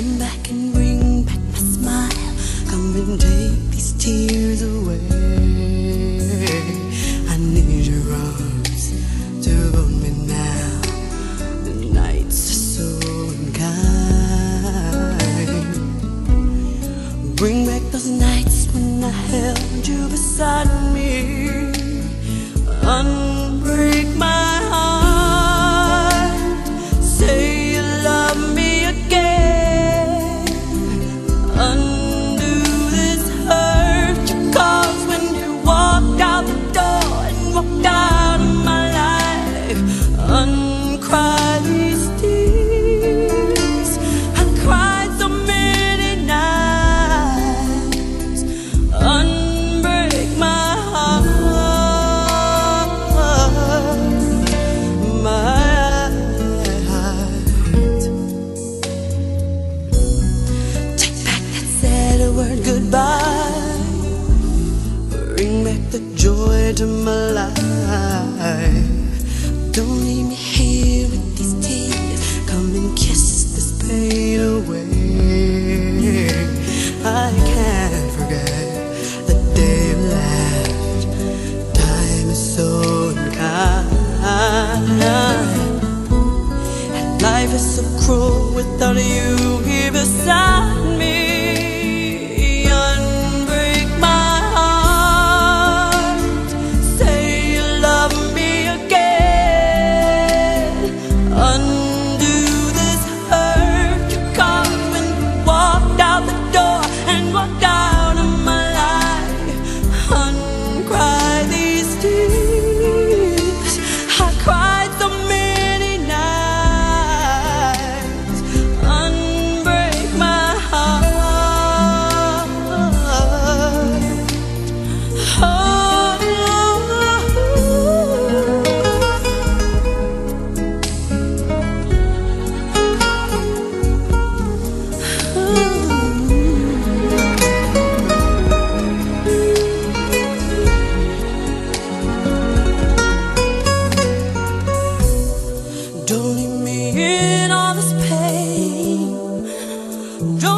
Come back and bring back my smile. Come and take these tears away. I need your arms to hold me now. The nights are so unkind. Bring back those nights when I held you beside me. Unbreak my heart. Say you love me again. Undo this hurt you caused when you walked out the door and walked out of my life. Uncry these tears. I cried so many nights. Unbreak my heart. Word goodbye. Bring back the joy to my life. Don't leave me here with these tears. Come and kiss this pain away. I can't forget the day you left. Time is so unkind, and life is so cruel without you here beside me. Don't leave me in all this pain. Don't